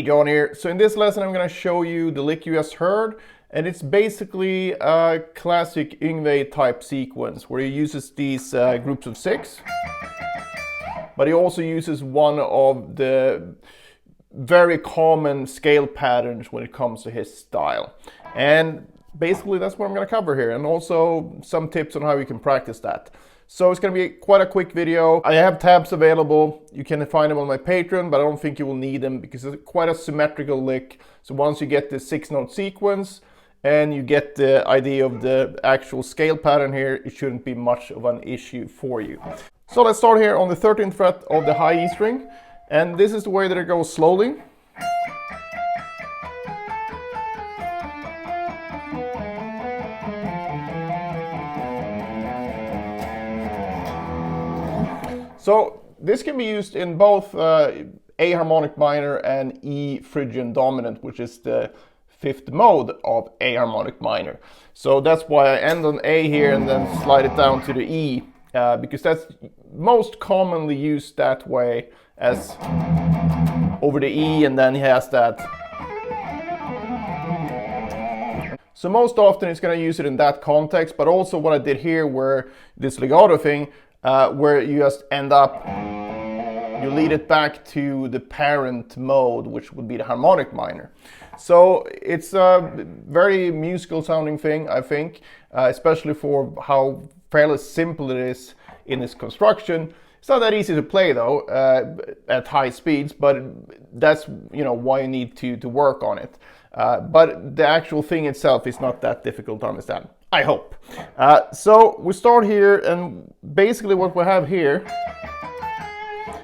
Hey, John here. So in this lesson I'm going to show you the lick you just heard, and it's basically a classic Yngwie type sequence where he uses these groups of 6, but he also uses one of the very common scale patterns when it comes to his style. And basically that's what I'm going to cover here, and also some tips on how you can practice that. So it's going to be quite a quick video. I have tabs available. You can find them on my Patreon, but I don't think you will need them because it's quite a symmetrical lick. So once you get the 6-note sequence and you get the idea of the actual scale pattern here, it shouldn't be much of an issue for you. So let's start here on the 13th fret of the high E string. And this is the way that it goes slowly. So this can be used in both A harmonic minor and E Phrygian dominant, which is the 5th mode of A harmonic minor. So that's why I end on A here and then slide it down to the E, because that's most commonly used that way, as over the E, and then he has that. So most often it's going to use it in that context, but also what I did here where this legato thing, where you just end up, you lead it back to the parent mode, which would be the harmonic minor. So it's a very musical sounding thing, I think, especially for how fairly simple it is in this construction. It's not that easy to play though, at high speeds, but that's why you need to work on it. But the actual thing itself is not that difficult to understand, I hope. So we start here, and basically what we have here,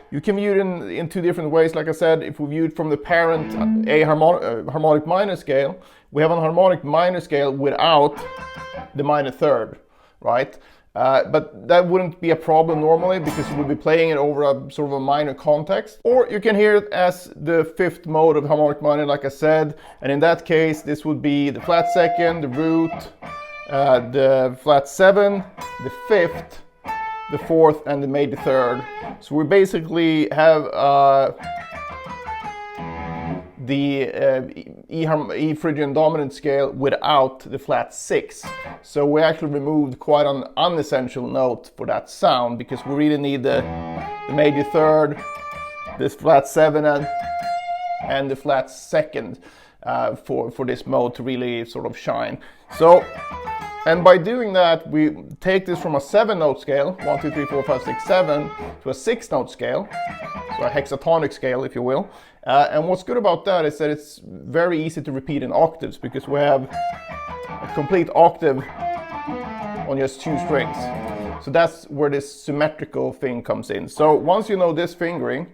you can view it in two different ways. Like I said, if we view it from the parent A harmonic minor scale, we have a harmonic minor scale without the minor third, right? But that wouldn't be a problem normally because you would be playing it over a sort of a minor context. Or you can hear it as the 5th mode of harmonic minor, like I said, and in that case this would be the flat second, the root, the flat 7, the 5th, the 4th, and the major third. So we basically have the E Phrygian dominant scale without the flat 6. So we actually removed quite an unessential note for that sound, because we really need the major third, this flat 7, and the flat second for this mode to really sort of shine. So, and by doing that, we take this from a 7-note scale, 1, 2, 3, 4, 5, 6, 7, to a 6-note scale, so a hexatonic scale, if you will. And what's good about that is that it's very easy to repeat in octaves, because we have a complete octave on just 2 strings. So that's where this symmetrical thing comes in. So once you know this fingering,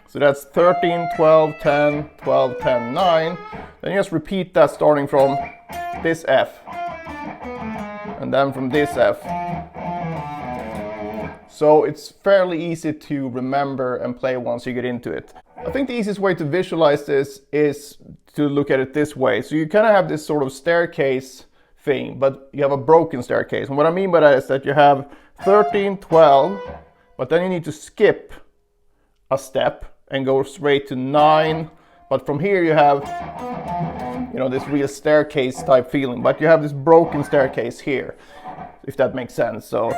so that's 13, 12, 10, 12, 10, 9, then you just repeat that starting from this F, and then from this F. So it's fairly easy to remember and play once you get into it. I think the easiest way to visualize this is to look at it this way. So you kind of have this sort of staircase thing, but you have a broken staircase. And what I mean by that is that you have 13, 12, but then you need to skip a step and go straight to 9. But from here you have, this real staircase type feeling, but you have this broken staircase here, if that makes sense. So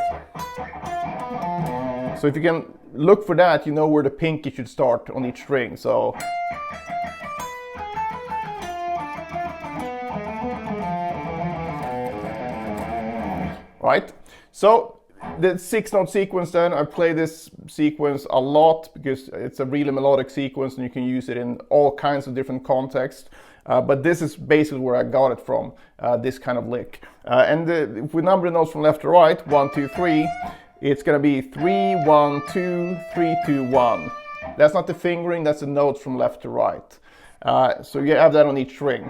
if you can look for that, you know where the pinky should start on each string. So right. So the 6-note sequence, then I play this sequence a lot because it's a really melodic sequence and you can use it in all kinds of different contexts. But this is basically where I got it from, this kind of lick. And if we number the notes from left to right, 1, 2, 3, it's going to be 3, 1, 2, 3, 2, 1. That's not the fingering, that's the notes from left to right. So you have that on each string.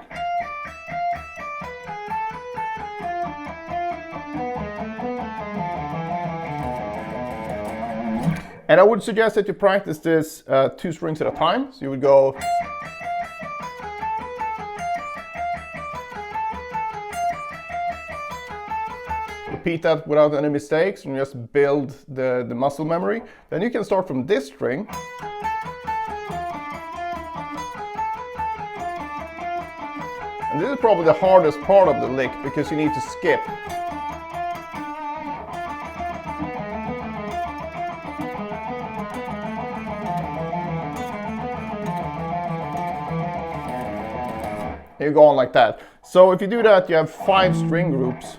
And I would suggest that you practice this 2 strings at a time. So you would go repeat that without any mistakes and just build the muscle memory. Then you can start from this string And this is probably the hardest part of the lick because you need to skip. You go on like that. So if you do that, you have 5 string groups,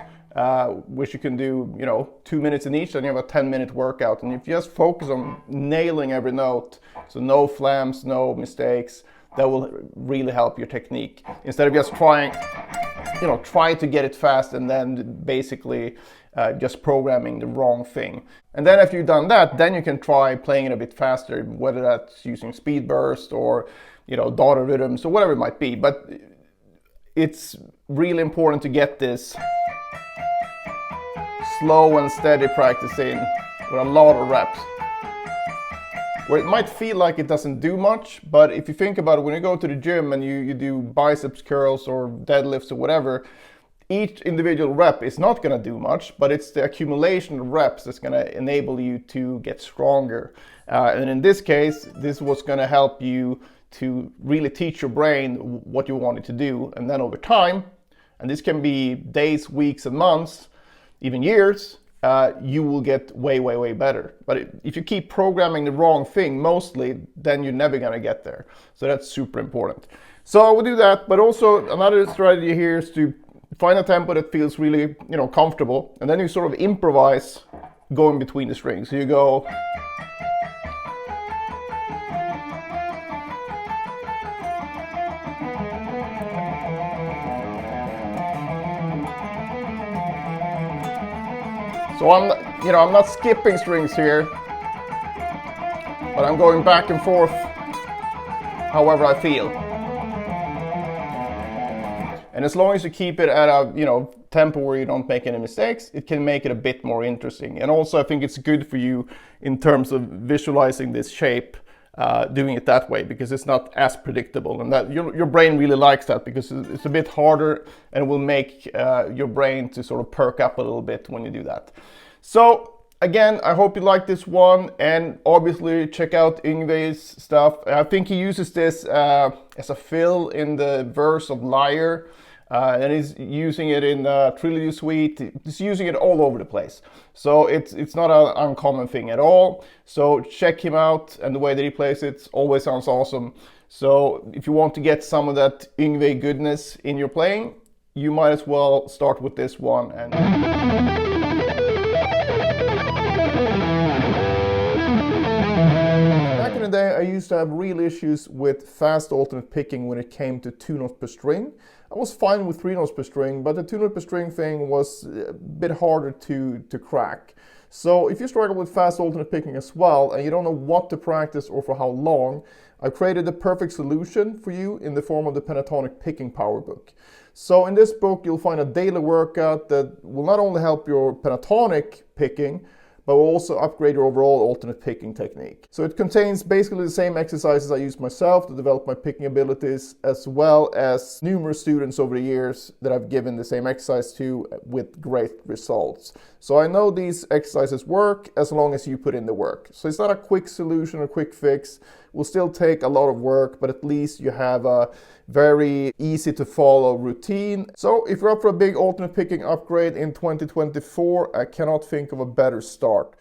which you can do, 2 minutes in each, and you have a 10-minute workout. And if you just focus on nailing every note, so no flams, no mistakes, that will really help your technique. Instead of just trying to get it fast and then basically just programming the wrong thing. And then after you've done that, then you can try playing it a bit faster, whether that's using speed burst or, daughter rhythms or whatever it might be. But it's really important to get this slow and steady practice in with a lot of reps. Where it might feel like it doesn't do much, but if you think about it, when you go to the gym and you do biceps curls or deadlifts or whatever, each individual rep is not going to do much, but it's the accumulation of reps that's going to enable you to get stronger. And in this case, this was going to help you to really teach your brain what you want it to do. And then over time, and this can be days, weeks, and months, even years, you will get way, way, way better. But if you keep programming the wrong thing mostly, then you're never going to get there. So that's super important. So I will do that. But also another strategy here is to find a tempo that feels really, comfortable. And then you sort of improvise going between the strings. So you go. So I'm not skipping strings here, but I'm going back and forth however I feel. And as long as you keep it at a tempo where you don't make any mistakes, it can make it a bit more interesting. And also I think it's good for you in terms of visualizing this shape, doing it that way, because it's not as predictable, and that your brain really likes that because it's a bit harder and it will make your brain to sort of perk up a little bit when you do that. So again, I hope you like this one, and obviously check out Yngwie's stuff. I think he uses this as a fill in the verse of Liar, and he's using it in Trilogy Suite. He's using it all over the place. So it's not an uncommon thing at all. So check him out, and the way that he plays it always sounds awesome. So if you want to get some of that Yngwie goodness in your playing, you might as well start with this one. And back in the day, I used to have real issues with fast alternate picking when it came to 2 notes per string. I was fine with 3 notes per string, but the 2 notes per string thing was a bit harder to crack. So if you struggle with fast alternate picking as well, and you don't know what to practice or for how long, I created the perfect solution for you in the form of the Pentatonic Picking Power Book. So in this book, you'll find a daily workout that will not only help your pentatonic picking, but will also upgrade your overall alternate picking technique. So it contains basically the same exercises I used myself to develop my picking abilities, as well as numerous students over the years that I've given the same exercise to with great results. So I know these exercises work as long as you put in the work. So it's not a quick solution or quick fix. It will still take a lot of work, but at least you have a very easy to follow routine. So if you're up for a big alternate picking upgrade in 2024, I cannot think of a better start.